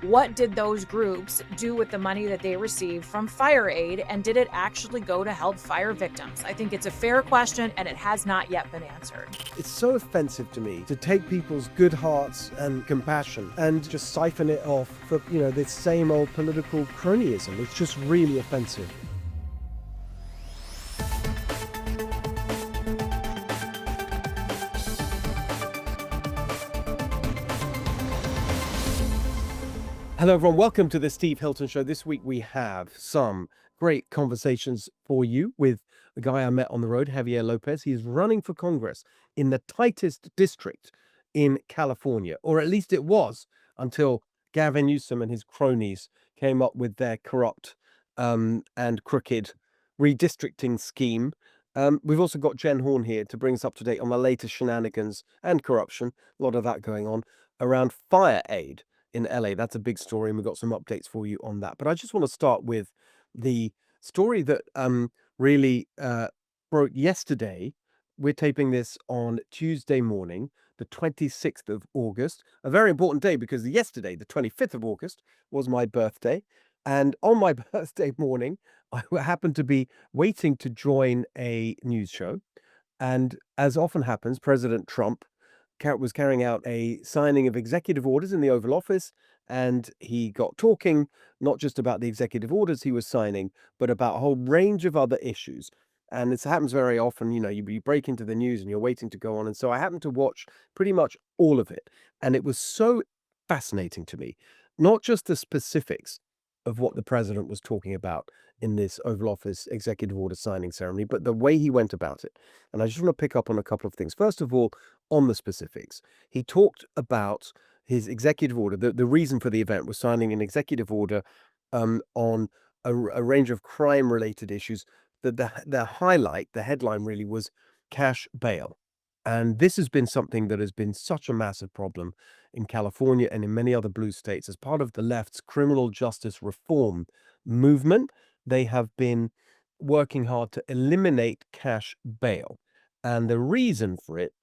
what did those groups do with the money that they received from fire aid, and did it actually go to help fire victims? I think it's a fair question, and it has not yet been answered. It's so offensive to me to take people's good hearts and compassion and just siphon it off for, this same old political cronyism. It's just really offensive. Hello, everyone. Welcome to the Steve Hilton Show. This week we have some great conversations for you with the guy I met on the road, Javier Lopez. He is running for Congress in the tightest district in California, or at least it was until Gavin Newsom and his cronies came up with their corrupt and crooked redistricting scheme. We've also got Jen Horn here to bring us up to date on the latest shenanigans and corruption, a lot of that going on, around fire aid in LA. That's a big story, and we've got some updates for you on that. But I just want to start with the story that really broke yesterday. We're taping this on Tuesday morning, the 26th of August, a very important day because yesterday, the 25th of August, was my birthday. And on my birthday morning, I happened to be waiting to join a news show. And as often happens, President Trump was carrying out a signing of executive orders in the Oval Office, and he got talking not just about the executive orders he was signing, but about a whole range of other issues. And this happens very often, you break into the news and you're waiting to go on. And so I happened to watch pretty much all of it. And it was so fascinating to me, not just the specifics of what the president was talking about in this Oval Office executive order signing ceremony, but the way he went about it. And I just want to pick up on a couple of things. First of all, on the specifics, he talked about his executive order. The reason for the event was signing an executive order on a range of crime-related issues. The highlight, the headline really was cash bail. And this has been something that has been such a massive problem in California and in many other blue states. As part of the left's criminal justice reform movement, they have been working hard to eliminate cash bail. And the reason for it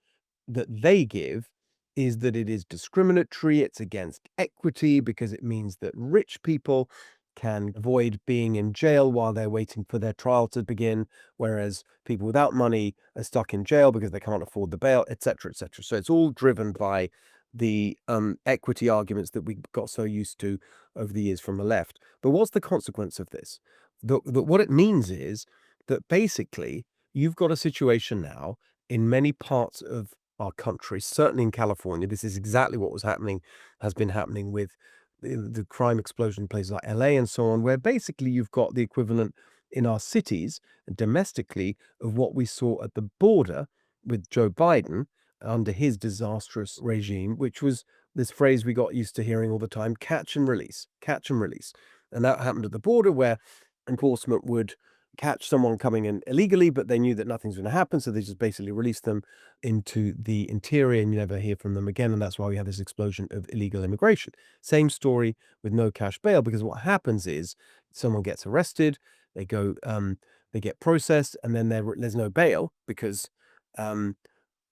that they give is that it is discriminatory, it's against equity, because it means that rich people can avoid being in jail while they're waiting for their trial to begin, whereas people without money are stuck in jail because they can't afford the bail, etc., etc. So it's all driven by the equity arguments that we got so used to over the years from the left. But what's the consequence of this? What it means is that basically you've got a situation now in many parts of our country, certainly in California. This is exactly what has been happening with the crime explosion in places like LA and so on, where basically you've got the equivalent in our cities domestically of what we saw at the border with Joe Biden under his disastrous regime, which was this phrase we got used to hearing all the time: catch and release, catch and release. And that happened at the border, where enforcement would catch someone coming in illegally, but they knew that nothing's going to happen, so they just basically released them into the interior, and you never hear from them again. And that's why we have this explosion of illegal immigration. Same story with no cash bail, because what happens is someone gets arrested, they go, they get processed, and then there's no bail because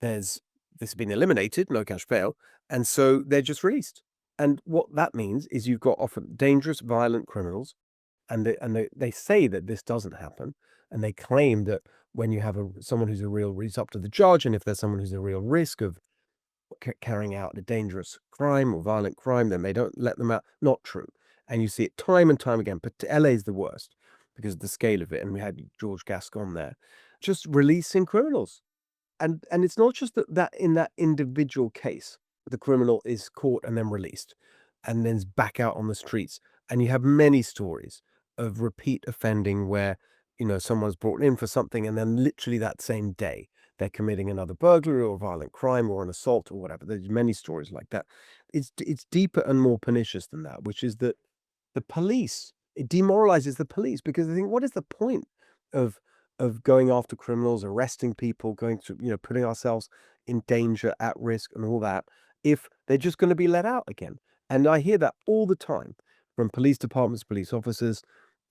this has been eliminated, no cash bail, and so they're just released. And what that means is you've got often dangerous, violent criminals. And they say that this doesn't happen, and they claim that when you have someone who's a real, it's up to the judge, and if there's someone who's a real risk of carrying out a dangerous crime or violent crime, then they don't let them out. Not true. And you see it time and time again. But LA is the worst because of the scale of it, and we had George Gascon there, just releasing criminals. And it's not just that in that individual case, the criminal is caught and then released, and then is back out on the streets. And you have many stories of repeat offending where, someone's brought in for something, and then literally that same day they're committing another burglary or violent crime or an assault or whatever. There's many stories like that. It's deeper and more pernicious than that, which is that the police, it demoralizes the police, because they think, what is the point of going after criminals, arresting people, going to, putting ourselves in danger, at risk and all that, if they're just going to be let out again? And I hear that all the time from police departments, police officers,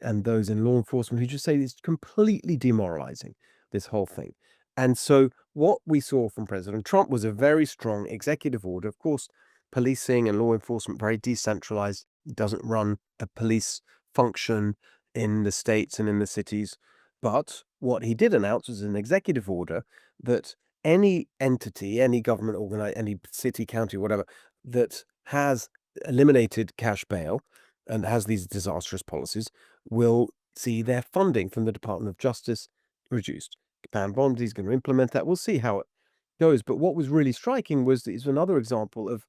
and those in law enforcement who just say it's completely demoralizing, this whole thing. And so what we saw from President Trump was a very strong executive order. Of course, policing and law enforcement, very decentralized. He doesn't run a police function in the states and in the cities. But what he did announce was an executive order that any entity, any government any city, county, whatever, that has eliminated cash bail and has these disastrous policies will see their funding from the Department of Justice reduced. Pan Bond, he's going to implement that. We'll see how it goes. But what was really striking was that it's another example of,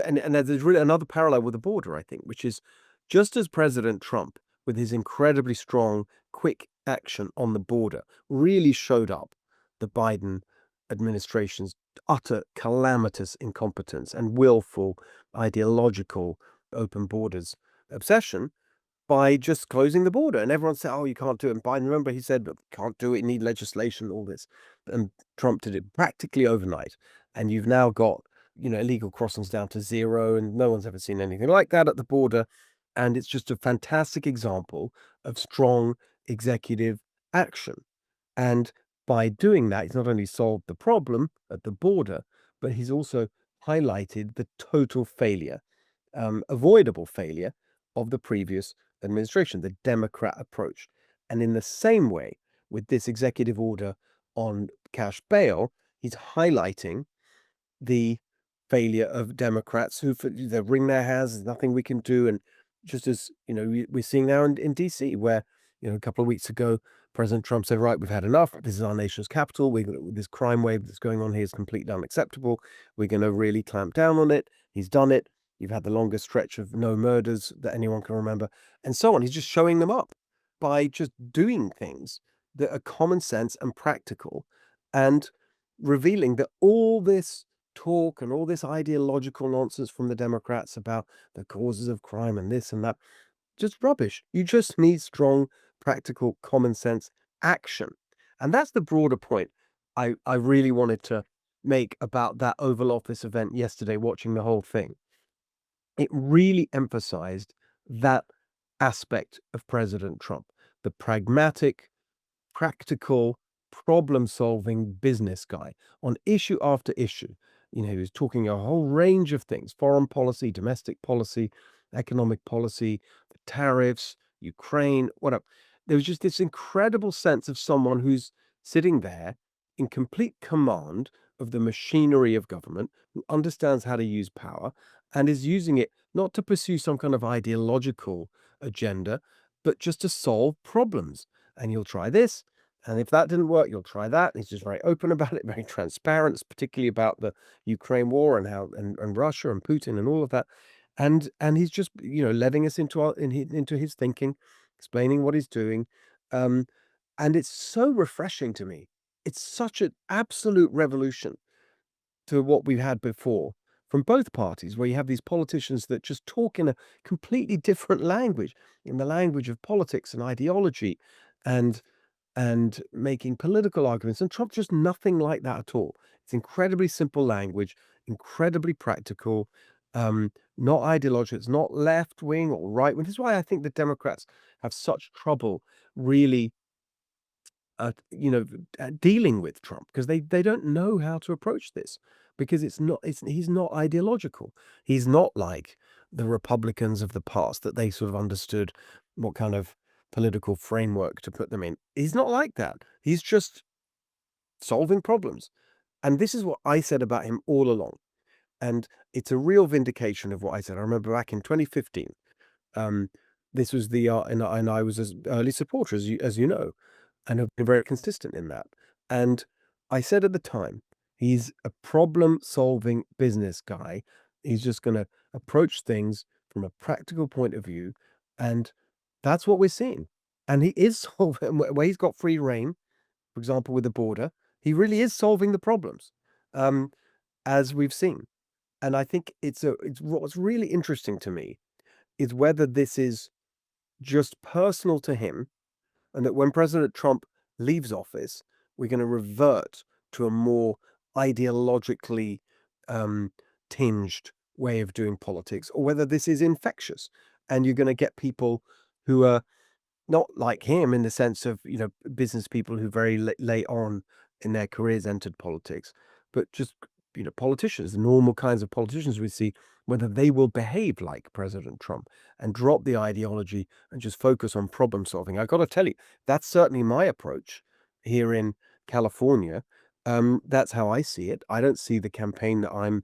and there's really another parallel with the border, I think, which is just as President Trump, with his incredibly strong, quick action on the border, really showed up the Biden administration's utter calamitous incompetence and willful ideological open borders obsession by just closing the border. And everyone said, oh, you can't do it. And Biden, remember, he said, can't do it, you need legislation, all this. And Trump did it practically overnight. And you've now got, illegal crossings down to 0, and no one's ever seen anything like that at the border. And it's just a fantastic example of strong executive action. And by doing that, he's not only solved the problem at the border, but he's also highlighted the total failure, avoidable failure of the previous administration, the Democrat approach. And in the same way, with this executive order on cash bail, he's highlighting the failure of Democrats who they wring their hands, there's nothing we can do. And just as, we're seeing now in DC, where, a couple of weeks ago, President Trump said, right, we've had enough. This is our nation's capital. This crime wave that's going on here is completely unacceptable. We're going to really clamp down on it. He's done it. You've had the longest stretch of no murders that anyone can remember, and so on. He's just showing them up by just doing things that are common sense and practical, and revealing that all this talk and all this ideological nonsense from the Democrats about the causes of crime and this and that, just rubbish. You just need strong, practical, common sense action. And that's the broader point I really wanted to make about that Oval Office event yesterday, watching the whole thing. It really emphasized that aspect of President Trump, the pragmatic, practical, problem-solving business guy on issue after issue. He was talking a whole range of things: foreign policy, domestic policy, economic policy, the tariffs, Ukraine, whatever. There was just this incredible sense of someone who's sitting there in complete command of the machinery of government, who understands how to use power and is using it not to pursue some kind of ideological agenda, but just to solve problems. And you'll try this, and if that didn't work, you'll try that. And he's just very open about it, very transparent, particularly about the Ukraine war and how and Russia and Putin and all of that. And he's just, letting us into his thinking, explaining what he's doing. Um, and it's so refreshing to me. It's such an absolute revolution to what we've had before from both parties, where you have these politicians that just talk in a completely different language, in the language of politics and ideology, and making political arguments. And Trump just nothing like that at all. It's incredibly simple language, incredibly practical, not ideological. It's not left wing or right wing. This is why I think the Democrats have such trouble really dealing with Trump, because they don't know how to approach this, because he's not ideological. He's not like the Republicans of the past, that they sort of understood what kind of political framework to put them in. He's not like that. He's just solving problems. And this is what I said about him all along. And it's a real vindication of what I said. I remember back in 2015, um, this was and I was as early supporter as you know, and have been very consistent in that. And I said at the time, he's a problem-solving business guy. He's just going to approach things from a practical point of view, and that's what we're seeing. And he is solving where he's got free reign. For example, with the border, he really is solving the problems, um, as we've seen. And I think it's what's really interesting to me is whether this is just personal to him, and that when President Trump leaves office, we're going to revert to a more ideologically tinged way of doing politics, or whether this is infectious and you're going to get people who are not like him, in the sense of, business people who very late on in their careers entered politics, but just politicians, the normal kinds of politicians we see, whether they will behave like President Trump and drop the ideology and just focus on problem solving. I got to tell you, that's certainly my approach here in California. That's how I see it. I don't see the campaign that I'm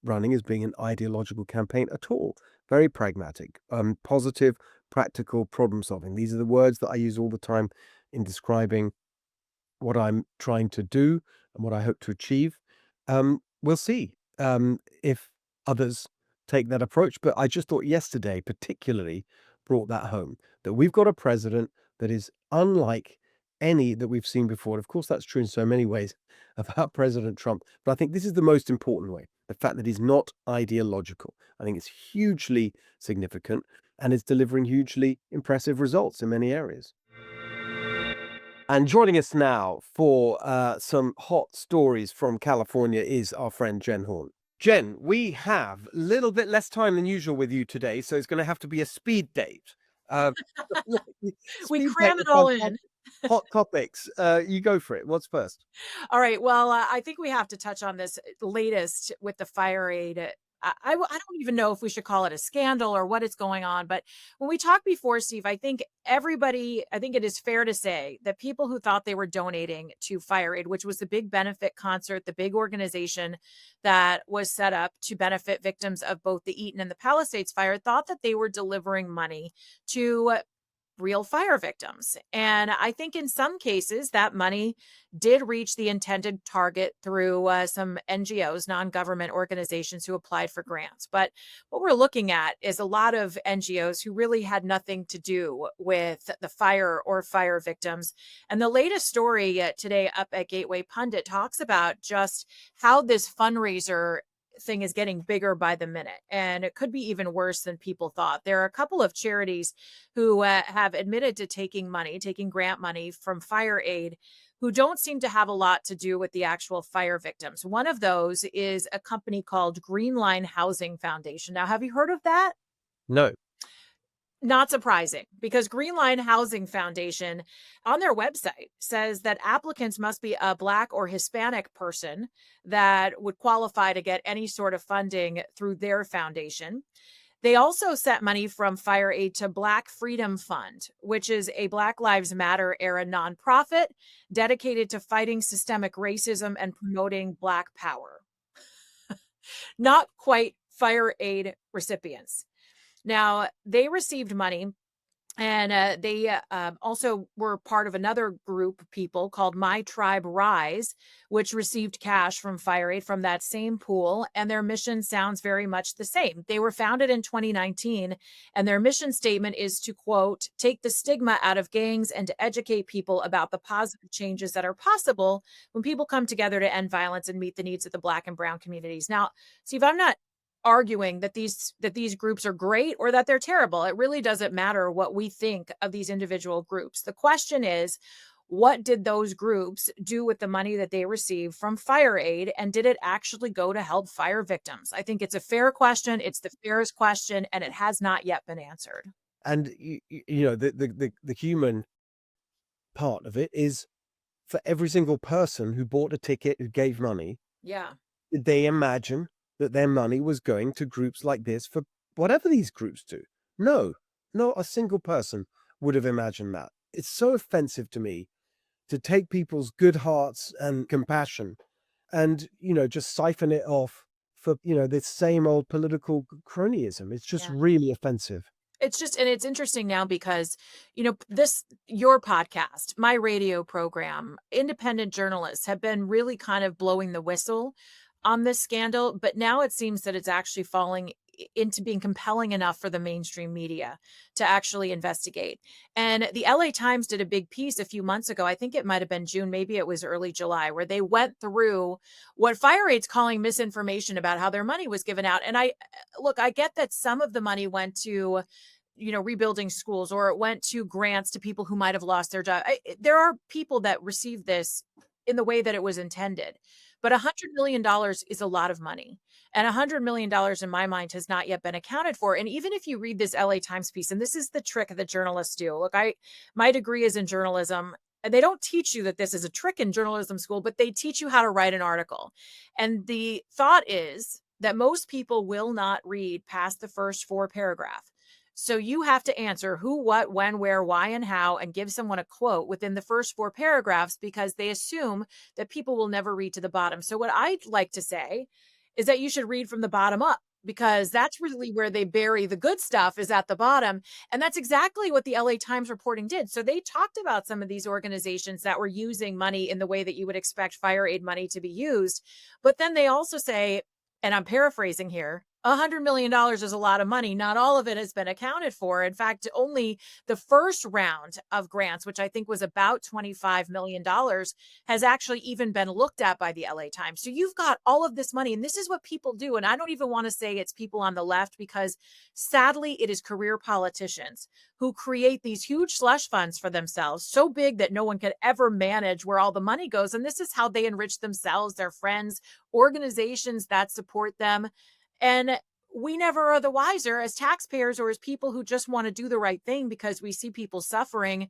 running as being an ideological campaign at all. Very pragmatic, positive, practical problem solving. These are the words that I use all the time in describing what I'm trying to do and what I hope to achieve. We'll see if others take that approach. But I just thought yesterday particularly brought that home, that we've got a president that is unlike any that we've seen before. Of course, that's true in so many ways about President Trump. But I think this is the most important way, the fact that he's not ideological. I think it's hugely significant and is delivering hugely impressive results in many areas. And joining us now for some hot stories from California is our friend Jen Horn. Jen, we have a little bit less time than usual with you today, so it's going to have to be a speed date. We Speed cram date it of all some in. hot topics. You go for it. What's first? All right. Well, I think we have to touch on this latest with the fire aid. I don't even know if we should call it a scandal or what is going on. But when we talked before, Steve, I think it is fair to say that people who thought they were donating to Fire Aid, which was the big benefit concert, the big organization that was set up to benefit victims of both the Eaton and the Palisades fire, thought that they were delivering money to real fire victims. And I think in some cases that money did reach the intended target through some NGOs, non-government organizations who applied for grants. But what we're looking at is a lot of NGOs who really had nothing to do with the fire or fire victims. And the latest story today up at Gateway Pundit talks about just how this fundraiser thing is getting bigger by the minute, and it could be even worse than people thought. There are a couple of charities who have admitted to taking grant money from Fire Aid, who don't seem to have a lot to do with the actual fire victims. One of those is a company called Green Line Housing Foundation. Now, have you heard of that? No. Not surprising, because Green Line Housing Foundation on their website says that applicants must be a Black or Hispanic person that would qualify to get any sort of funding through their foundation. They also sent money from Fire Aid to Black Freedom Fund, which is a Black Lives Matter era nonprofit dedicated to fighting systemic racism and promoting Black power. Not quite Fire Aid recipients. Now, they received money, and they also were part of another group of people called My Tribe Rise, which received cash from Fire Aid from that same pool. And their mission sounds very much the same. They were founded in 2019, and their mission statement is to, quote, take the stigma out of gangs and to educate people about the positive changes that are possible when people come together to end violence and meet the needs of the Black and Brown communities. Now, Steve, I'm not arguing that these groups are great or that they're terrible. It really doesn't matter what we think of these individual groups. The question is, what did those groups do with the money that they received from Fire Aid, and did it actually go to help fire victims? I think it's a fair question. It's the fairest question, and it has not yet been answered. And the human part of it is, for every single person who bought a ticket, who gave money, Yeah. did they imagine that their money was going to groups like this for whatever these groups do? No, not a single person would have imagined that. It's so offensive to me to take people's good hearts and compassion and, just siphon it off for, this same old political cronyism. It's just really offensive. And it's interesting now because, your podcast, my radio program, independent journalists have been really kind of blowing the whistle on this scandal, but now it seems that it's actually falling into being compelling enough for the mainstream media to actually investigate. And the LA Times did a big piece a few months ago. I think it might have been June, maybe it was early July, where they went through what Fire Aid's calling misinformation about how their money was given out. And I get that some of the money went to, rebuilding schools, or it went to grants to people who might have lost their job. There are people that received this in the way that it was intended. But $100 million is a lot of money. And $100 million in my mind has not yet been accounted for. And even if you read this LA Times piece, and this is the trick that journalists do. Look, my degree is in journalism. they don't teach you that this is a trick in journalism school, but they teach you how to write an article. And the thought is that most people will not read past the first 4 paragraphs. So you have to answer who, what, when, where, why, and how, and give someone a quote within the first 4 paragraphs because they assume that people will never read to the bottom. So what I'd like to say is that you should read from the bottom up, because that's really where they bury the good stuff, is at the bottom. And that's exactly what the LA Times reporting did. So they talked about some of these organizations that were using money in the way that you would expect fire aid money to be used. But then they also say, and I'm paraphrasing here, $100 million is a lot of money. Not all of it has been accounted for. In fact, only the first round of grants, which I think was about $25 million, has actually even been looked at by the LA Times. So you've got all of this money, and this is what people do. And I don't even want to say it's people on the left, because sadly, it is career politicians who create these huge slush funds for themselves, so big that no one could ever manage where all the money goes. And this is how they enrich themselves, their friends, organizations that support them. And we never are the wiser as taxpayers or as people who just want to do the right thing because we see people suffering.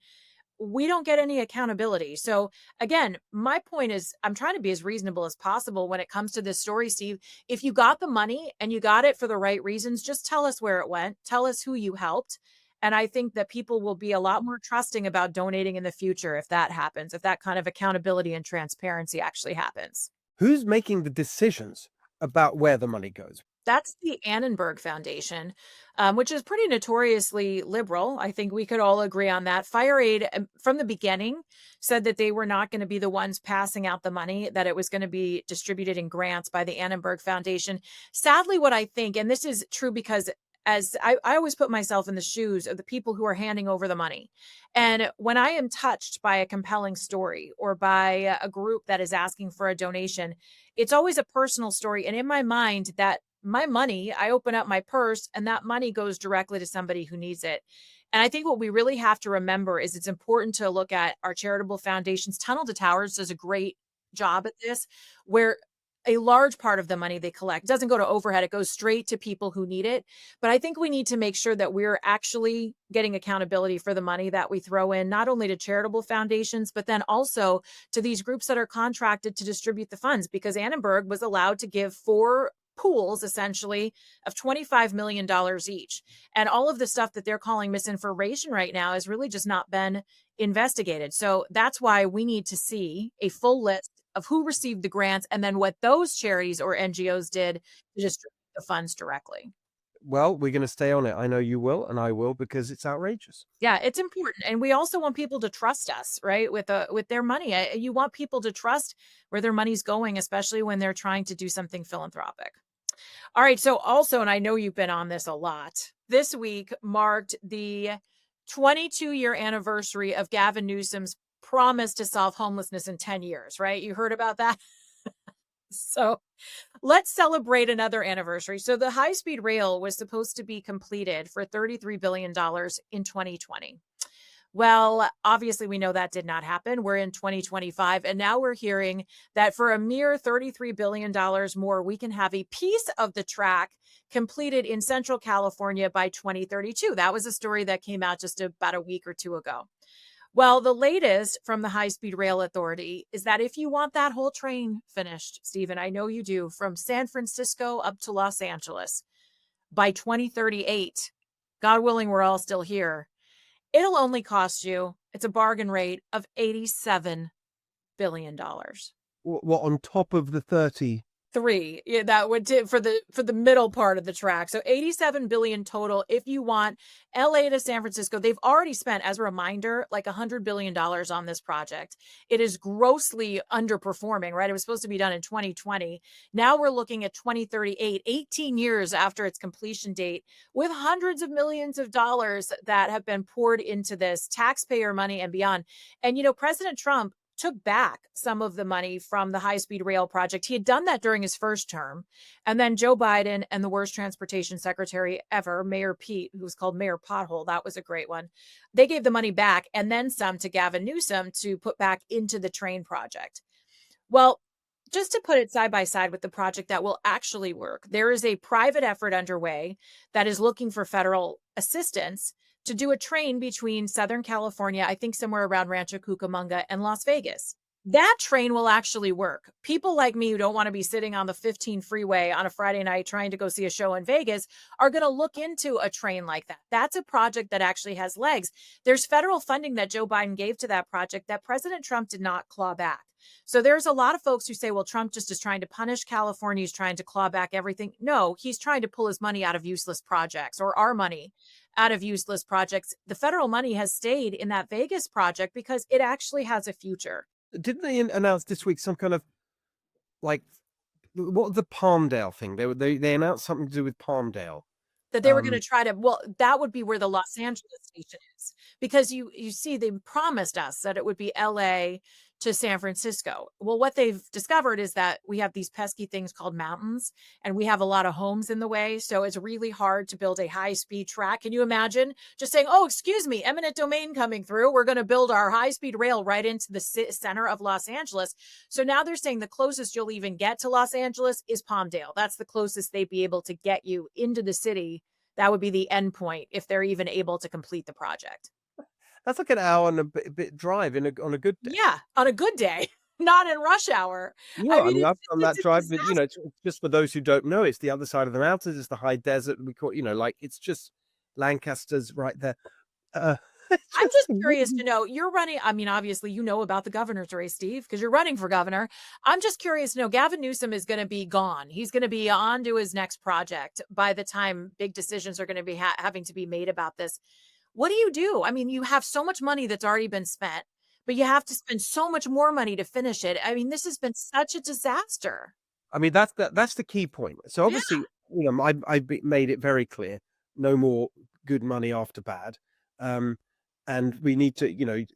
We don't get any accountability. So again, my point is, I'm trying to be as reasonable as possible when it comes to this story, Steve. If you got the money and you got it for the right reasons, just tell us where it went. Tell us who you helped. And I think that people will be a lot more trusting about donating in the future if that happens, if that kind of accountability and transparency actually happens. Who's making the decisions about where the money goes? That's the Annenberg Foundation, which is pretty notoriously liberal. I think we could all agree on that. Fire Aid, from the beginning, said that they were not going to be the ones passing out the money, that it was going to be distributed in grants by the Annenberg Foundation. Sadly, what I think, and this is true because as I always put myself in the shoes of the people who are handing over the money. And when I am touched by a compelling story or by a group that is asking for a donation, it's always a personal story. And in my mind, that my money, I open up my purse and that money goes directly to somebody who needs it. And I think what we really have to remember is it's important to look at our charitable foundations. Tunnel to Towers does a great job at this, where a large part of the money they collect doesn't go to overhead. It goes straight to people who need it. But I think we need to make sure that we're actually getting accountability for the money that we throw in, not only to charitable foundations, but then also to these groups that are contracted to distribute the funds, because Annenberg was allowed to give 4 pools essentially of $25 million each. And all of the stuff that they're calling misinformation right now has really just not been investigated. So that's why we need to see a full list of who received the grants and then what those charities or NGOs did to distribute the funds directly. Well, we're going to stay on it. I know you will, and I will, because it's outrageous. Yeah, it's important. And we also want people to trust us, right? With their money. You want people to trust where their money's going, especially when they're trying to do something philanthropic. All right. So also, and I know you've been on this a lot, this week marked the 22-year anniversary of Gavin Newsom's promise to solve homelessness in 10 years, right? You heard about that? So let's celebrate another anniversary. So the high-speed rail was supposed to be completed for $33 billion in 2020. Well, obviously, we know that did not happen. We're in 2025, and now we're hearing that for a mere $33 billion more, we can have a piece of the track completed in Central California by 2032. That was a story that came out just about a week or two ago. Well, the latest from the High Speed Rail Authority is that if you want that whole train finished, Stephen, I know you do, from San Francisco up to Los Angeles by 2038, God willing, we're all still here, it'll only cost you, it's a bargain rate of $87 billion. What, on top of the 30? Yeah, that would for the middle part of the track. So 87 billion total. If you want LA to San Francisco, they've already spent, as a reminder, like $100 billion on this project. It is grossly underperforming, right? It was supposed to be done in 2020. Now we're looking at 2038, 18 years after its completion date, with hundreds of millions of dollars that have been poured into this, taxpayer money and beyond. And, President Trump took back some of the money from the high-speed rail project. He had done that during his first term. And then Joe Biden and the worst transportation secretary ever, Mayor Pete, who was called Mayor Pothole, that was a great one. They gave the money back and then some to Gavin Newsom to put back into the train project. Well, just to put it side by side with the project that will actually work, there is a private effort underway that is looking for federal assistance to do a train between Southern California, I think somewhere around Rancho Cucamonga, and Las Vegas. That train will actually work. People like me who don't want to be sitting on the 15 freeway on a Friday night trying to go see a show in Vegas are going to look into a train like that. That's a project that actually has legs. There's federal funding that Joe Biden gave to that project that President Trump did not claw back. So there's a lot of folks who say, well, Trump just is trying to punish California. He's trying to claw back everything. No, he's trying to pull his money out of useless projects, or our money out of useless projects. The federal money has stayed in that Vegas project because it actually has a future. Didn't they announce this week some kind of, like, what was the Palmdale thing? They announced something to do with Palmdale. That they were gonna try to, well, that would be where the Los Angeles station is, because you see, they promised us that it would be LA to San Francisco. Well, what they've discovered is that we have these pesky things called mountains, and we have a lot of homes in the way, so it's really hard to build a high-speed track. Can you imagine just saying, "Oh, excuse me, eminent domain coming through. We're gonna build our high-speed rail right into the center of Los Angeles." So now they're saying the closest you'll even get to Los Angeles is Palmdale. That's the closest they'd be able to get you into the city. That would be the end point if they're even able to complete the project. That's like an hour and a bit drive on a good day. Yeah, on a good day, not in rush hour. Yeah, I I mean, mean, I've done that it's a drive, but, disaster. it's just for those who don't know, it's the other side of the mountains, it's the high desert, we call, like, it's just Lancaster's right there. Uh, it's I'm just just curious to know, you're running, I mean, obviously, you know about the governor's race, Steve, because you're running for governor. I'm just curious to know, Gavin Newsom is gonna be gone. He's gonna be on to his next project by the time big decisions are gonna be having to be made about this. What do you do? I mean, you have so much money that's already been spent, but you have to spend so much more money to finish it. I mean, this has been such a disaster. I mean, that's the key point. So Yeah, obviously, made it very clear, no more good money after bad. Um, and we need to,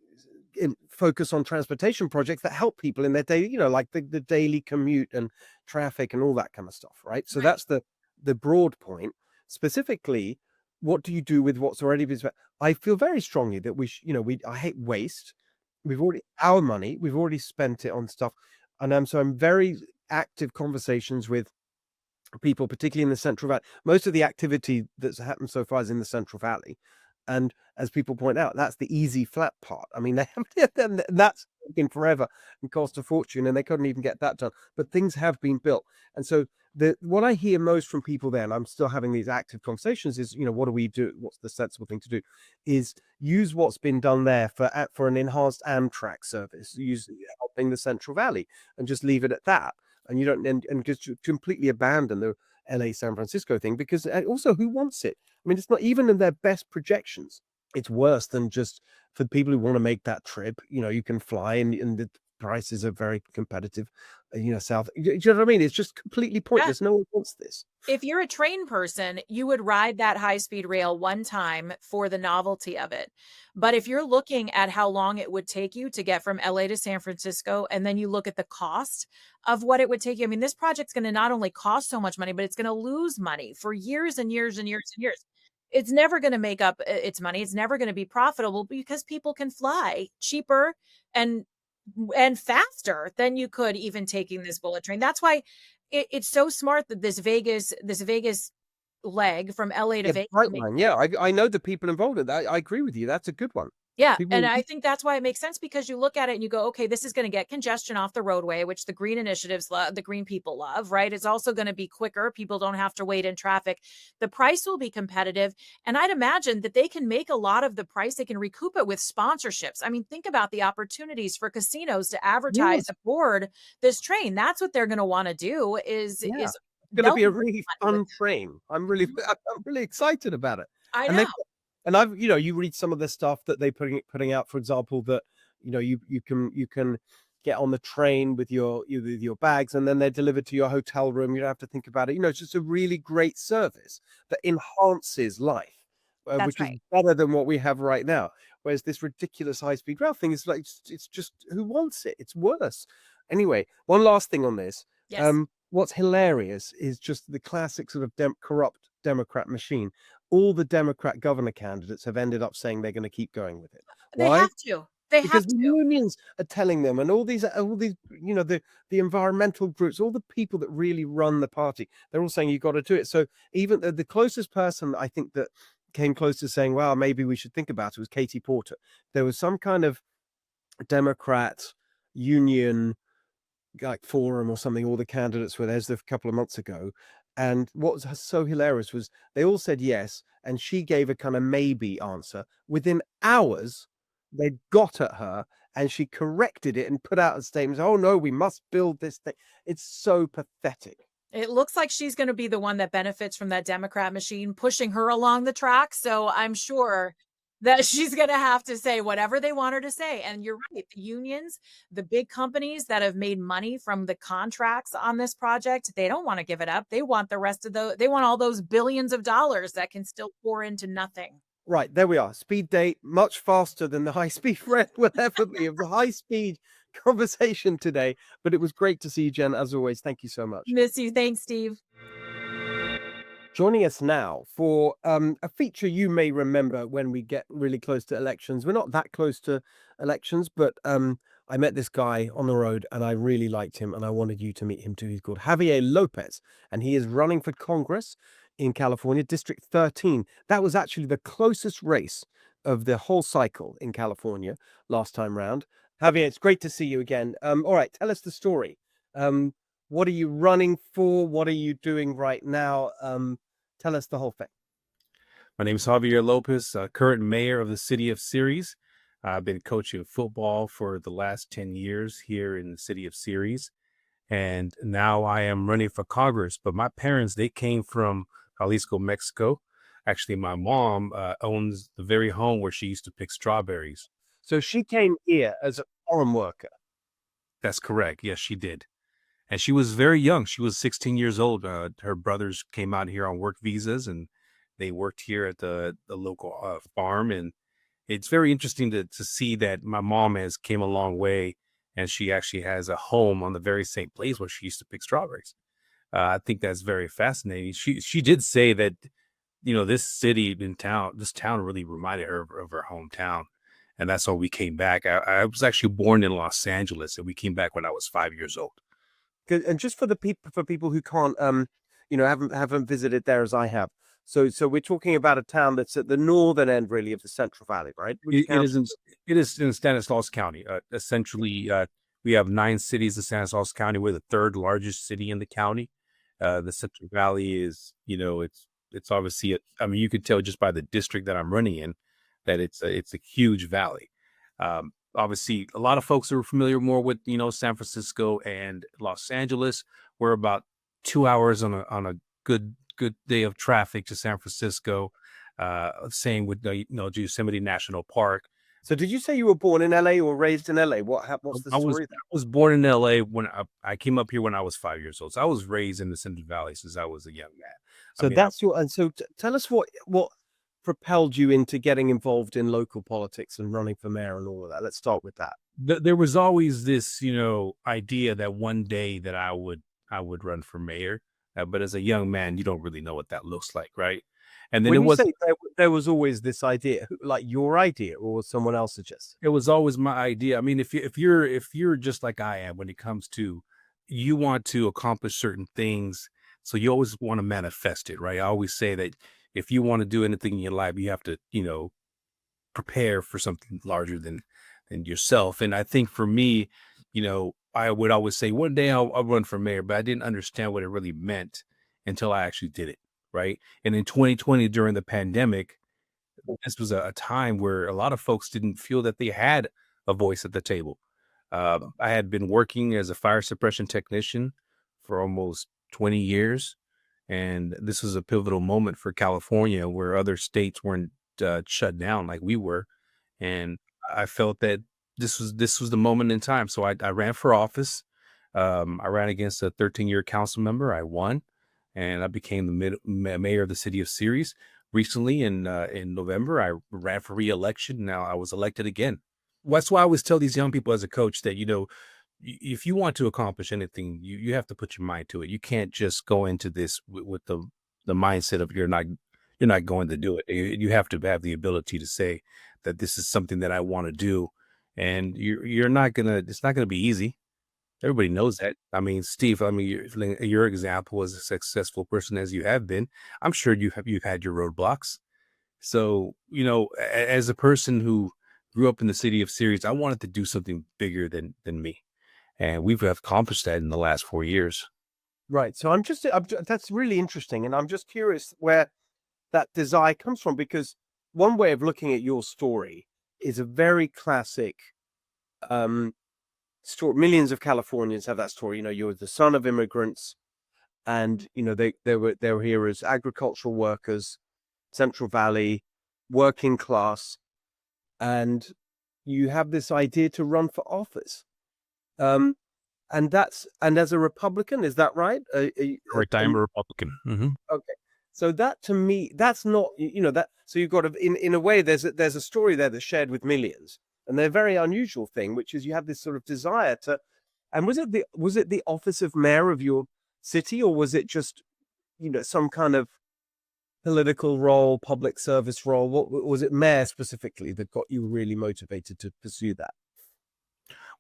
focus on transportation projects that help people in their daily, like the daily commute and traffic and all that kind of stuff, right? So right. that's the broad point. Specifically, what do you do with what's already been spent? I feel very strongly that I hate waste. Our money, we've already spent it on stuff. And I'm very active conversations with people, particularly in the Central Valley. Most of the activity that's happened so far is in the Central Valley. And as people point out, that's the easy flat part. I mean, that's taken forever and cost a fortune, and they couldn't even get that done. But things have been built. And so what I hear most from people there, and I'm still having these active conversations, is, what do we do? What's the sensible thing to do? Is use what's been done there for an enhanced Amtrak service, helping the Central Valley, and just leave it at that. And you don't and just completely abandon the LA San Francisco thing, because also, who wants it? I mean, it's not even in their best projections. It's worse than just for people who want to make that trip. You can fly, and the prices are very competitive. South. Do you know what I mean? It's just completely Yeah. pointless. No one wants this. If you're a train person, you would ride that high speed rail one time for the novelty of it. But if you're looking at how long it would take you to get from LA to San Francisco, and then you look at the cost of what it would take you, I mean, this project's going to not only cost so much money, but it's going to lose money for years and years and years and years. It's never going to make up its money. It's never going to be profitable because people can fly cheaper and faster than you could even taking this bullet train. That's why it's so smart that this Vegas leg from LA to Yeah, Vegas makes Brightline. Yeah, I know the people involved in that. I agree with you. That's a good one. yeah, and People. I think that's why it makes sense, because you look at it and you go, okay, this is going to get congestion off the roadway, which the green initiatives love, the green people love, right? It's also going to be quicker. People don't have to wait in traffic. The price will be competitive. And I'd imagine that they can make a lot of the price. They can recoup it with sponsorships. I mean, think about the opportunities for casinos to advertise Yes. aboard this train. That's what they're going to want to do Yeah. is It's gonna they'll be a make really money with fun train. it. I'm really excited about it. I And they know. and you read some of the stuff that they putting out, for example, that, you can get on the train with your bags, and then they're delivered to your hotel room. You don't have to think about it. It's just a really great service that enhances life, That's which is right. better than what we have right now. Whereas this ridiculous high-speed rail thing is like, it's just, who wants it? It's worse. Anyway, one last thing on this. Yes. What's hilarious is just the classic sort of corrupt Democrat machine. All the Democrat governor candidates have ended up saying they're going to keep going with it. They Why? have to. They Because have the to. unions are telling them, and all these, the environmental groups, all the people that really run the party, they're all saying you've got to do it. So even the closest person I think that came close to saying, well, maybe we should think about it, was Katie Porter. There was some kind of Democrat union like forum or something, all the candidates were there a couple of months ago. And what was so hilarious was they all said yes, and she gave a kind of maybe answer. Within hours, they got at her and she corrected it and put out a statement. Oh no, we must build this thing. It's so pathetic. It looks like she's going to be the one that benefits from that Democrat machine pushing her along the track. So I'm sure that she's going to have to say whatever they want her to say. And you're right. The unions, the big companies that have made money from the contracts on this project, they don't want to give it up. They want the rest of they want all those billions of dollars that can still pour into nothing. Right, there we are. Speed date, much faster than the high speed friend will ever be of the high speed conversation today. But it was great to see you, Jen, as always. Thank you so much. Miss you. Thanks, Steve. Joining us now for a feature you may remember when we get really close to elections. We're not that close to elections, but I met this guy on the road and I really liked him and I wanted you to meet him too. He's called Javier Lopez and he is running for Congress in California, District 13. That was actually the closest race of the whole cycle in California last time round. Javier, it's great to see you again. All right, tell us the story. What are you running for? What are you doing right now? Tell us the whole thing. My name is Javier Lopez, current mayor of the city of Ceres. I've been coaching football for the last 10 years here in the city of Ceres. And now I am running for Congress. But my parents, they came from Jalisco, Mexico. Actually, my mom owns the very home where she used to pick strawberries. So she came here as a foreign worker. That's correct. Yes, she did. And she was very young. She was 16 years old. Her brothers came out here on work visas and they worked here at the local farm. And it's very interesting to see that my mom has came a long way and she actually has a home on the very same place where she used to pick strawberries. I think that's very fascinating. She did say that, this town really reminded her of her hometown. And that's why we came back. I was actually born in Los Angeles and we came back when I was 5 years old. Good. And just for people who can't, haven't visited there as I have. So we're talking about a town that's at the northern end, really, of the Central Valley, right? It is in Stanislaus County. Essentially, we have 9 cities in Stanislaus County. We're the 3rd largest city in the county. The Central Valley is, it's obviously, you could tell just by the district that I'm running in that it's a huge valley. Obviously, a lot of folks are familiar more with, San Francisco and Los Angeles. We're about 2 hours on a good day of traffic to San Francisco. Same with Yosemite National Park. So did you say you were born in LA or raised in LA? What's the story there? I was born in LA when I came up here when I was 5 years old. So I was raised in the Central Valley since I was a young man. So tell us what propelled you into getting involved in local politics and running for mayor and all of that. Let's start with that. There was always this, idea that one day that I would run for mayor. But as a young man, you don't really know what that looks like, right? And then there was always this idea, like your idea or someone else suggested. It was always my idea. I mean, if you're just like I am when it comes to you want to accomplish certain things, so you always want to manifest it, right? I always say that if you want to do anything in your life, you have to, prepare for something larger than yourself. And I think for me, I would always say one day I'll run for mayor, but I didn't understand what it really meant until I actually did it. Right. And in 2020, during the pandemic, this was a time where a lot of folks didn't feel that they had a voice at the table. I had been working as a fire suppression technician for almost 20 years. And this was a pivotal moment for California where other states weren't shut down like we were. And I felt that this was the moment in time. So I ran for office. I ran against a 13-year council member. I won. And I became the mayor of the city of Ceres. Recently, in November, I ran for re-election. Now I was elected again. That's why I always tell these young people as a coach that, if you want to accomplish anything, you have to put your mind to it. You can't just go into this with the mindset of you're not going to do it. You have to have the ability to say that this is something that I want to do, and it's not gonna be easy. Everybody knows that. I mean, Steve, your example as a successful person as you have been, I'm sure you've had your roadblocks. So, as a person who grew up in the city of Ceres, I wanted to do something bigger than me. And we've accomplished that in the last 4 years. Right. So that's really interesting. And I'm just curious where that desire comes from, because one way of looking at your story is a very classic story. Millions of Californians have that story. You're the son of immigrants, and they were here as agricultural workers, Central Valley, working class, and you have this idea to run for office. And as a Republican, is that right? Correct. I am a Republican. Okay. So that, to me, that's not, that, so you've got in a way, there's a story there that's shared with millions, and they're a very unusual thing, which is you have this sort of desire to, and was it the office of mayor of your city, or was it just, some kind of political role, public service role? What was it, mayor specifically, that got you really motivated to pursue that?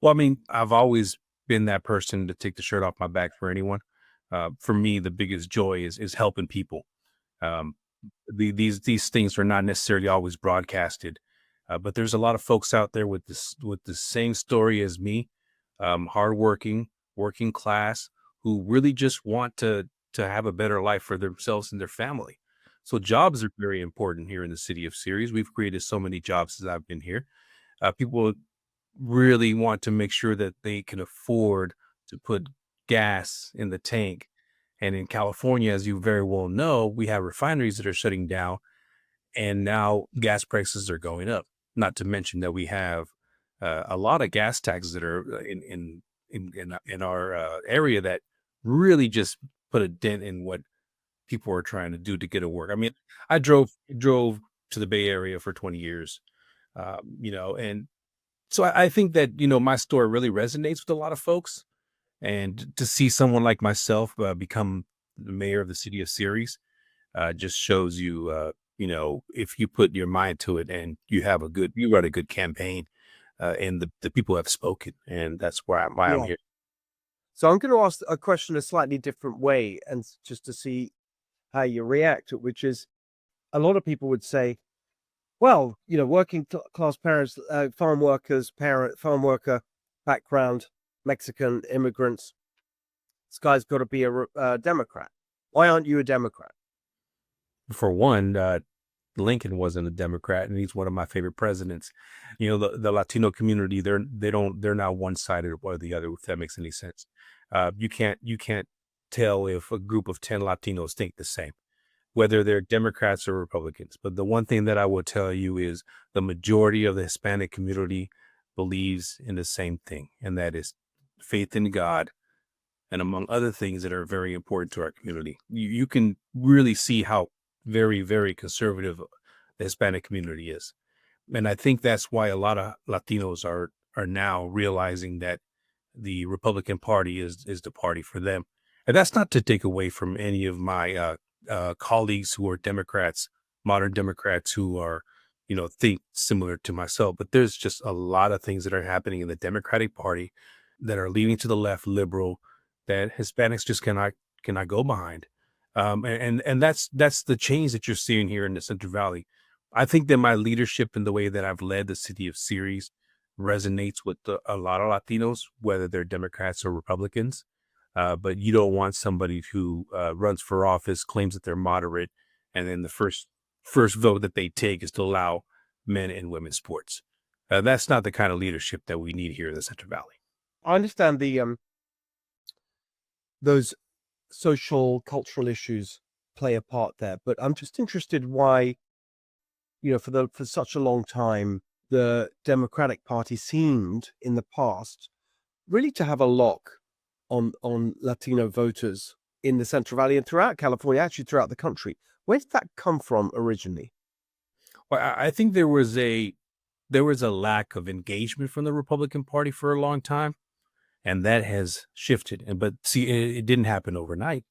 Well, I mean, I've always been that person to take the shirt off my back for anyone. For me, the biggest joy is helping people. Um, these things are not necessarily always broadcasted, but there's a lot of folks out there with the same story as me, hardworking, working class, who really just want to have a better life for themselves and their family. So jobs are very important here in the city of Ceres. We've created so many jobs since I've been here. People really want to make sure that they can afford to put gas in the tank. And in California, as you very well know, we have refineries that are shutting down, and now gas prices are going up. Not to mention that we have a lot of gas taxes that are in our area that really just put a dent in what people are trying to do to get to work. I mean, I drove to the Bay Area for 20 years, and so I think that my story really resonates with a lot of folks, and to see someone like myself become the mayor of the city of Ceres just shows you, if you put your mind to it and you run a good campaign, and the people have spoken, and that's why I'm Yeah. here. So I'm going to ask a question a slightly different way, and just to see how you react, which is, a lot of people would say, well, working class parents, farm worker background, Mexican immigrants, this guy's got to be a Democrat. Why aren't you a Democrat? For one, Lincoln wasn't a Democrat, and he's one of my favorite presidents. The Latino community, they're not one sided or the other, if that makes any sense. You can't tell if a group of 10 Latinos think the same, whether they're Democrats or Republicans. But the one thing that I will tell you is the majority of the Hispanic community believes in the same thing, and that is faith in God, and among other things that are very important to our community. You can really see how very, very conservative the Hispanic community is. And I think that's why a lot of Latinos are now realizing that the Republican Party is the party for them. And that's not to take away from any of my colleagues who are Democrats, modern Democrats who are, think similar to myself. But there's just a lot of things that are happening in the Democratic Party that are leaning to the left, liberal, that Hispanics just cannot go behind. And that's the change that you're seeing here in the Central Valley. I think that my leadership and the way that I've led the city of Ceres resonates with a lot of Latinos, whether they're Democrats or Republicans. But you don't want somebody who runs for office, claims that they're moderate, and then the first vote that they take is to allow men and women's sports. That's not the kind of leadership that we need here in the Central Valley. I understand those social cultural issues play a part there, but I'm just interested why, for such a long time, the Democratic Party seemed in the past really to have a lock on Latino voters in the Central Valley and throughout California, actually throughout the country. Where did that come from originally? Well, I think there was a lack of engagement from the Republican Party for a long time, and that has shifted. But see, it didn't happen overnight.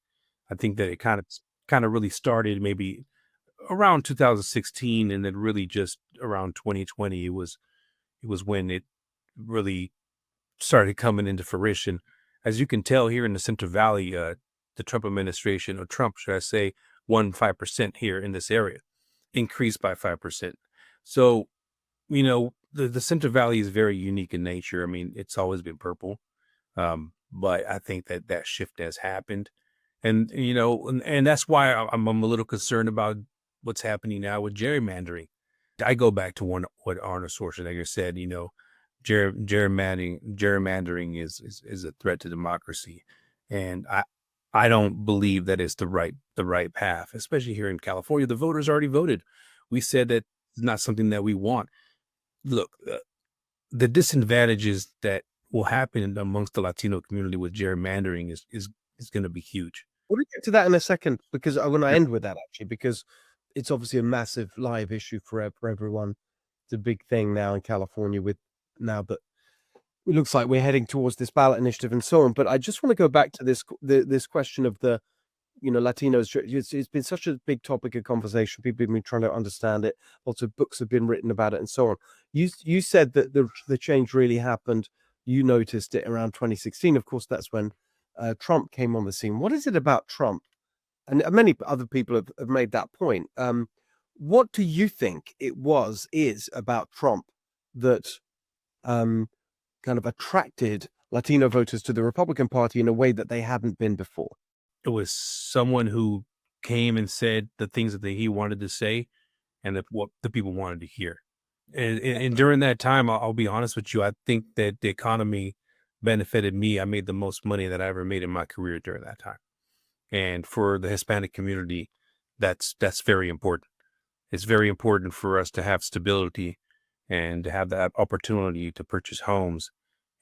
I think that it kind of really started maybe around 2016, and then really just around 2020, it was when it really started coming into fruition. As you can tell here in the Central Valley, the Trump administration, or Trump, should I say, won 5% here in this area. increased by 5%. So, the Central Valley is very unique in nature. I mean, it's always been purple. But I think that shift has happened. And that's why I'm a little concerned about what's happening now with gerrymandering. I go back to what Arnold Schwarzenegger said, gerrymandering is a threat to democracy. And I don't believe that it's the right path, especially here in California. The voters already voted. We said that it's not something that we want. Look, the disadvantages that will happen amongst the Latino community with gerrymandering is going to be huge. We'll get to that in a second because I want to Sure. end with that actually, because it's obviously a massive live issue for everyone. It's a big thing now in California with now that it looks like we're heading towards this ballot initiative and so on. But I just want to go back to this question of the Latinos. It's been such a big topic of conversation. People have been trying to understand it. Lots of books have been written about it and so on. You said that the change really happened. You noticed it around 2016. Of course, that's when Trump came on the scene. What is it about Trump? And many other people have made that point. What do you think is about Trump that kind of attracted Latino voters to the Republican Party in a way that they hadn't been before? It was someone who came and said the things that he wanted to say and what the people wanted to hear. And during that time, I'll be honest with you, I think that the economy benefited me. I made the most money that I ever made in my career during that time. And for the Hispanic community, that's very important. It's very important for us to have stability and to have that opportunity to purchase homes.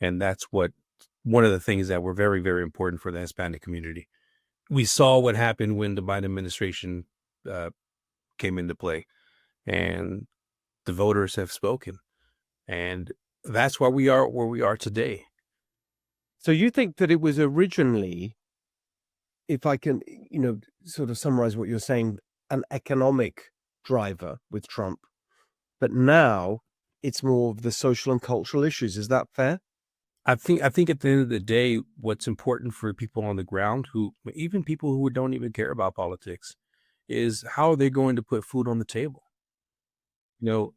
And that's one of the things that were very, very important for the Hispanic community. We saw what happened when the Biden administration came into play, and the voters have spoken. And that's why we are where we are today. So you think that it was originally, if I can, sort of summarize what you're saying, an economic driver with Trump, but now it's more of the social and cultural issues. Is that fair? I think at the end of the day, what's important for people on the ground, even people who don't even care about politics, is how are they going to put food on the table?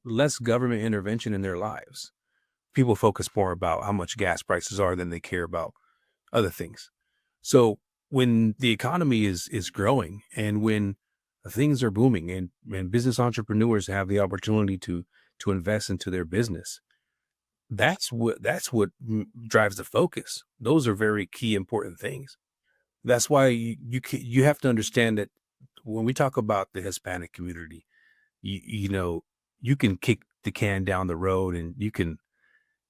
Less government intervention in their lives. People focus more about how much gas prices are than they care about other things. So when the economy is growing and when things are booming and business entrepreneurs have the opportunity to invest into their business, that's what drives the focus. Those are very key important things. That's why you have to understand that when we talk about the Hispanic community, you can kick the can down the road and you can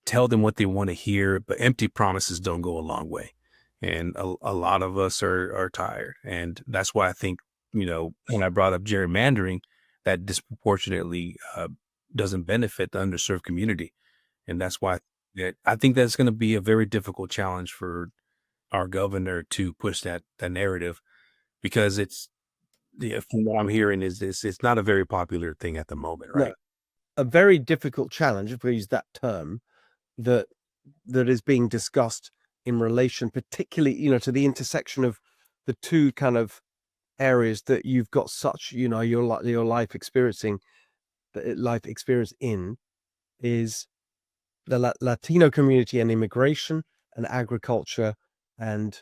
tell them what they want to hear, but empty promises don't go a long way. And a lot of us are tired. And that's why I think, when I brought up gerrymandering, that disproportionately doesn't benefit the underserved community. And that's why I think that's going to be a very difficult challenge for our governor to push that narrative, because from what I'm hearing is it's not a very popular thing at the moment, No, right? a very difficult challenge, if we use that term, that is being discussed in relation, particularly, to the intersection of the two kind of areas that you've got such, your life experience in is the Latino community and immigration and agriculture and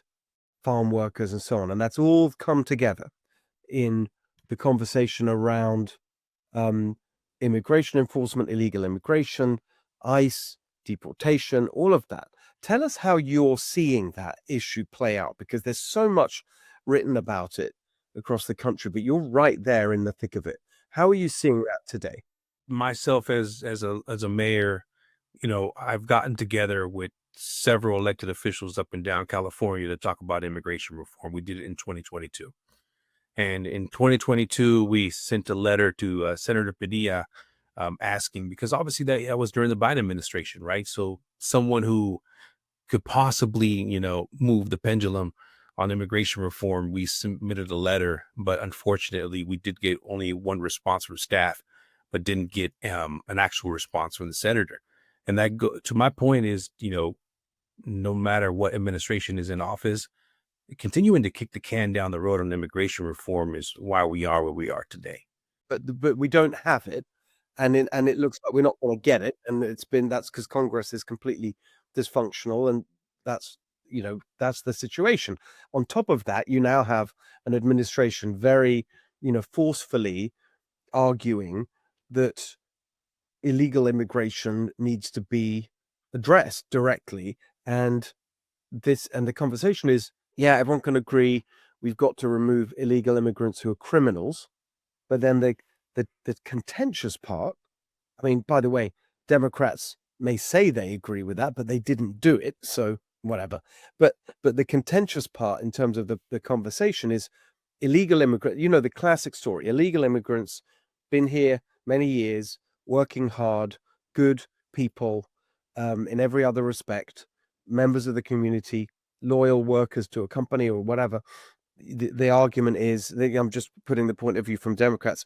farm workers and so on. And that's all come together in the conversation around immigration enforcement, illegal immigration, ICE, deportation, all of that. Tell us how you're seeing that issue play out, because there's so much written about it across the country, but you're right there in the thick of it. How are you seeing that today? Myself as a mayor, I've gotten together with several elected officials up and down California to talk about immigration reform. We did it in 2022. And in 2022, we sent a letter to Senator Padilla asking, because obviously that was during the Biden administration, right? So someone who could possibly, move the pendulum on immigration reform, we submitted a letter, but unfortunately we did get only one response from staff, but didn't get an actual response from the senator. And to my point is, no matter what administration is in office, continuing to kick the can down the road on immigration reform is why we are where we are today. but we don't have it, and it looks like we're not going to get it, and that's because Congress is completely dysfunctional, and that's that's the situation. On top of that, you now have an administration very forcefully arguing that illegal immigration needs to be addressed directly, and the conversation is, yeah, everyone can agree we've got to remove illegal immigrants who are criminals, but then the contentious part, I mean, by the way, Democrats may say they agree with that, but they didn't do it, so whatever. But the contentious part in terms of the conversation is illegal immigrant. The classic story: illegal immigrants been here many years, working hard, good people, in every other respect, members of the community, loyal workers to a company or whatever. The argument is, I'm just putting the point of view from Democrats.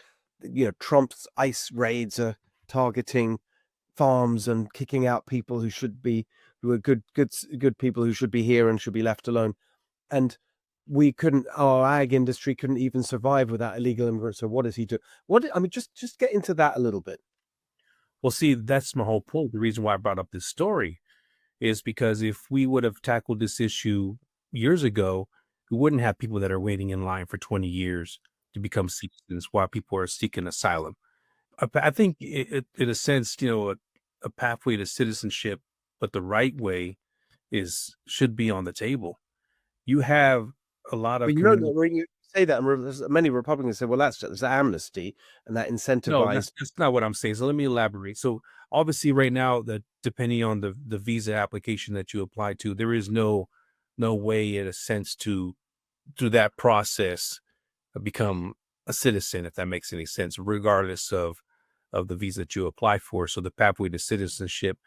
Trump's ICE raids are targeting farms and kicking out people who are good people who should be here and should be left alone. And our ag industry couldn't even survive without illegal immigrants. So what does he do? Just get into that a little bit. Well, see, that's my whole point. The reason why I brought up this story is because if we would have tackled this issue years ago, we wouldn't have people that are waiting in line for 20 years to become citizens while people are seeking asylum. I think, in a sense, a pathway to citizenship, but the right way should be on the table. You have a lot But of when you say that, many Republicans say, well, that's amnesty, and that No, incentivized. that's not what I'm saying. So let me elaborate. So obviously, right now, depending on the visa application that you apply to, there is no way, in a sense, to through that process become a citizen, if that makes any sense, regardless of the visa that you apply for. So the pathway to citizenship,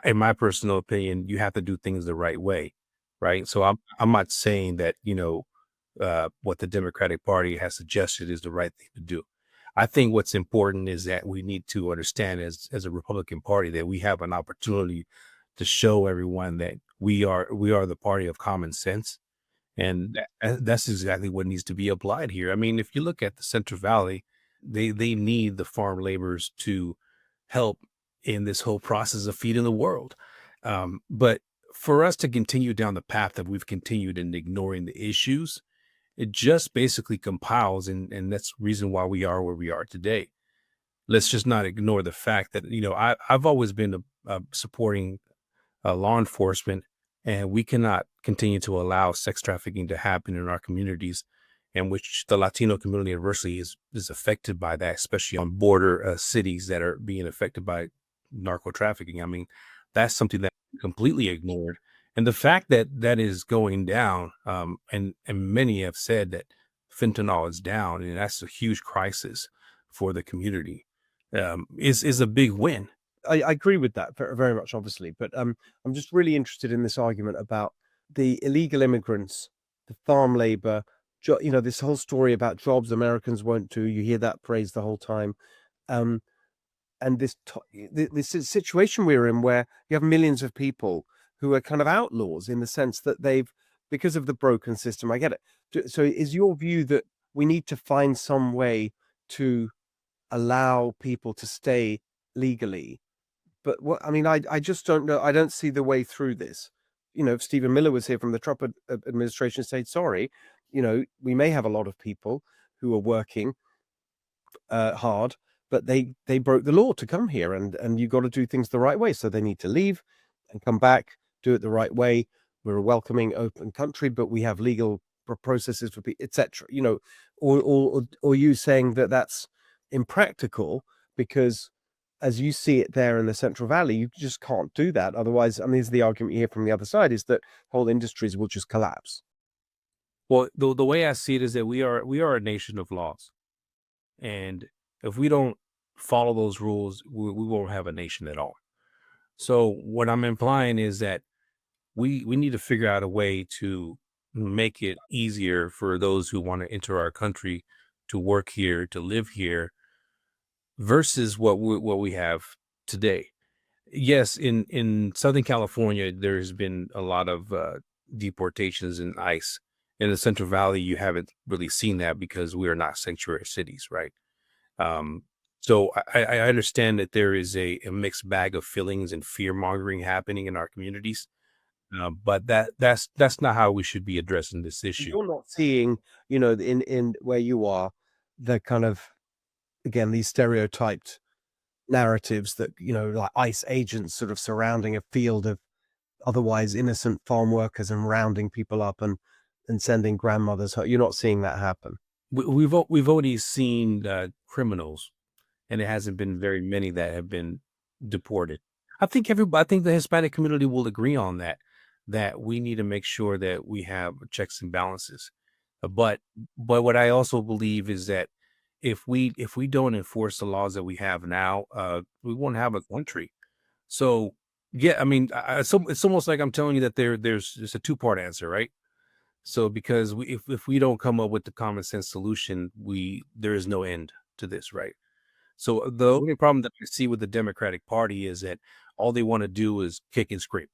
in my personal opinion, you have to do things the right way, right? So I'm not saying that what the Democratic Party has suggested is the right thing to do. I think what's important is that we need to understand, as a Republican Party, that we have an opportunity to show everyone that we are the party of common sense, and that's exactly what needs to be applied here. I mean, if you look at the Central Valley, they need the farm laborers to help in this whole process of feeding the world. But for us to continue down the path that we've continued in ignoring the issues, it just basically compiles, and that's the reason why we are where we are today. Let's just not ignore the fact that, I've always been supporting law enforcement, and we cannot continue to allow sex trafficking to happen in our communities, in which the Latino community adversely is affected by that, especially on border cities that are being affected by narco trafficking. I mean, that's something that completely ignored. And the fact that that is going down, and many have said that fentanyl is down, and that's a huge crisis for the community, is a big win. I agree with that very, very much, obviously, but I'm just really interested in this argument about the illegal immigrants, the farm labor, this whole story about jobs Americans won't do. You hear that phrase the whole time, um, and this situation we're in, where you have millions of people who are kind of outlaws in the sense that because of the broken system. I get it. So, is your view that we need to find some way to allow people to stay legally? But I just don't know. I don't see the way through this. If Stephen Miller was here from the Trump administration, said, sorry, we may have a lot of people who are working hard, but they broke the law to come here, and you got to do things the right way. So they need to leave and come back, do it the right way. We're a welcoming, open country, but we have legal processes for people, etc. Or you saying that that's impractical because, as you see it there in the Central Valley, you just can't do that. Otherwise, this is the argument you hear from the other side, is that whole industries will just collapse. Well, the way I see it is that we are a nation of laws, and if we don't follow those rules, we won't have a nation at all. So what I'm implying is that we need to figure out a way to make it easier for those who want to enter our country to work here, to live here, versus what we have today. Yes, in Southern California, there's been a lot of deportations in ICE. In the Central Valley, you haven't really seen that because we are not sanctuary cities, right? Um, so I understand that there is a mixed bag of feelings and fear mongering happening in our communities, but that's not how we should be addressing this issue. You're not seeing, in where you are, the kind of, again, these stereotyped narratives that, like ICE agents sort of surrounding a field of otherwise innocent farm workers and rounding people up and sending grandmothers home. You're not seeing that happen. We've already seen criminals, and it hasn't been very many that have been deported. I think the Hispanic community will agree on that. That we need to make sure that we have checks and balances. But what I also believe is that if we don't enforce the laws that we have now, we won't have a country. So yeah, I mean, it's almost like I'm telling you that there's a two-part answer, right? So because if we don't come up with the common sense solution, there is no end to this, right? So the only problem that I see with the Democratic Party is that all they want to do is kick and scream.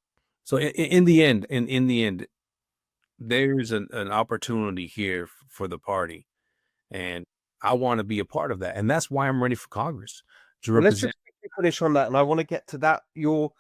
So in the end, there's an opportunity here for the party, and I want to be a part of that, and that's why I'm running for Congress to Well, let's represent. just quickly finish on that, and I want to get to that, your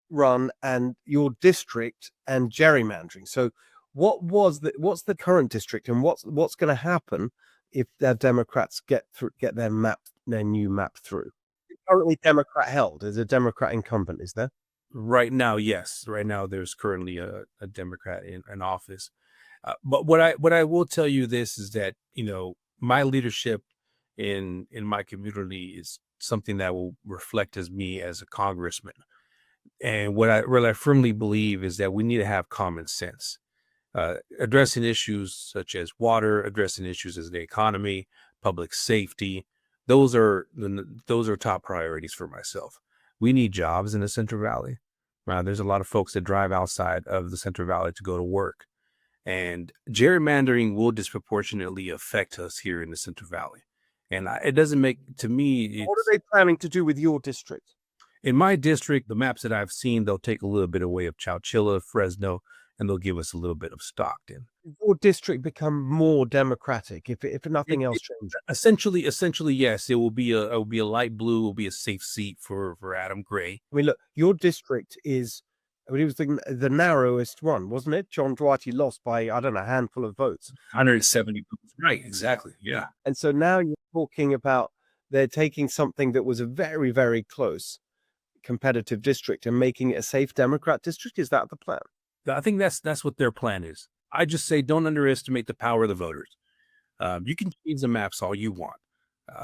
run and your district and gerrymandering. So what's the current district, and what's going to happen if the Democrats get their new map through? It's currently Democrat held. There's a Democrat incumbent, is there? Right now, yes. Right now, there's currently a Democrat in office. But what I will tell you this is that my leadership in my community is something that will reflect as me as a congressman. And what I firmly believe is that we need to have common sense, addressing issues such as water, addressing issues as the economy, public safety. Those are top priorities for myself. We need jobs in the Central Valley. There's a lot of folks that drive outside of the Central Valley to go to work, and gerrymandering will disproportionately affect us here in the Central Valley. And it doesn't make to me What are it's they planning to do with your district? in my district, the maps that I've seen, they'll take a little bit away of Chowchilla, Fresno, and they'll give us a little bit of Stockton. Your district become more democratic if It, nothing else it changes? essentially, yes, it will be a light blue, will be a safe seat for Adam Gray. I mean, look, your district is, I mean, it was the narrowest one, wasn't it? John Duarte lost by, I don't know, a handful of votes. 170 votes. Right, exactly. Yeah. And so now you're talking about they're taking something that was a very, very close competitive district and making it a safe Democrat district. Is that the plan? I think that's what their plan is. I just say don't underestimate the power of the voters. You can change the maps all you want,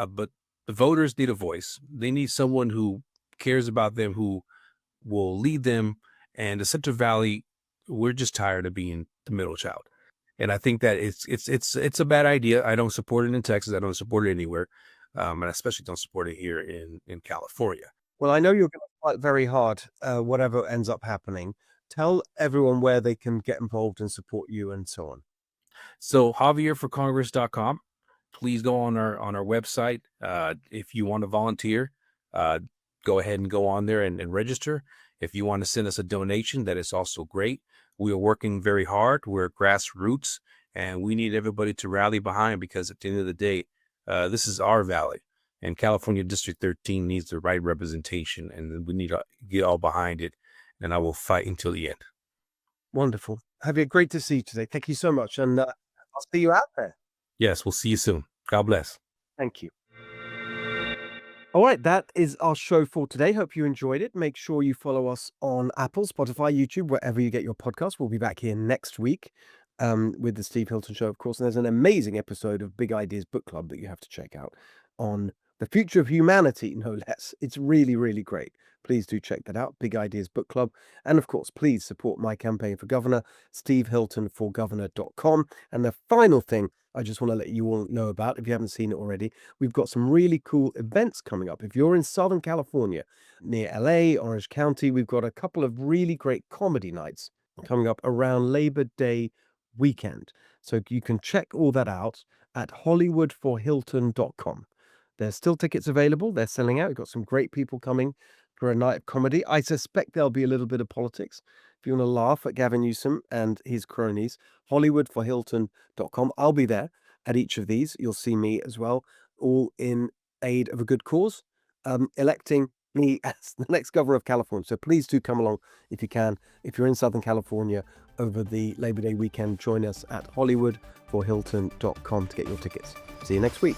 but the voters need a voice. They need someone who cares about them, who will lead them. And the Central Valley, we're just tired of being the middle child. And I think that it's a bad idea. I don't support it in Texas. I don't support it anywhere, and I especially don't support it here in California. Well, I know you're going to fight very hard, whatever ends up happening. Tell everyone where they can get involved and support you and so on. So JavierForCongress.com. Please go on our website. If you want to volunteer, go ahead and go on there and register. If you want to send us a donation, that is also great. We are working very hard. We're grassroots, and we need everybody to rally behind, because at the end of the day, this is our valley, and California District 13 needs the right representation, and we need to get all behind it. And I will fight until the end. Wonderful. Javier, great to see you today. Thank you so much. And I'll see you out there. Yes, we'll see you soon. God bless. Thank you. All right, that is our show for today. Hope you enjoyed it. Make sure you follow us on Apple, Spotify, YouTube, wherever you get your podcast. We'll be back here next week with the Steve Hilton Show, of course. And there's an amazing episode of Big Ideas Book Club that you have to check out on the future of humanity, no less. It's really, really great. Please do check that out, Big Ideas Book Club. And of course, please support my campaign for governor, stevehiltonforgovernor.com. And the final thing I just want to let you all know about, if you haven't seen it already, we've got some really cool events coming up. If you're in Southern California, near LA, Orange County, we've got a couple of really great comedy nights coming up around Labor Day weekend. So you can check all that out at hollywoodforhilton.com. There's still tickets available. They're selling out. We've got some great people coming for a night of comedy. I suspect there'll be a little bit of politics. If you want to laugh at Gavin Newsom and his cronies, hollywoodforhilton.com. I'll be there at each of these. You'll see me as well, all in aid of a good cause, electing me as the next governor of California. So please do come along if you can. If you're in Southern California over the Labor Day weekend, join us at hollywoodforhilton.com to get your tickets. See you next week.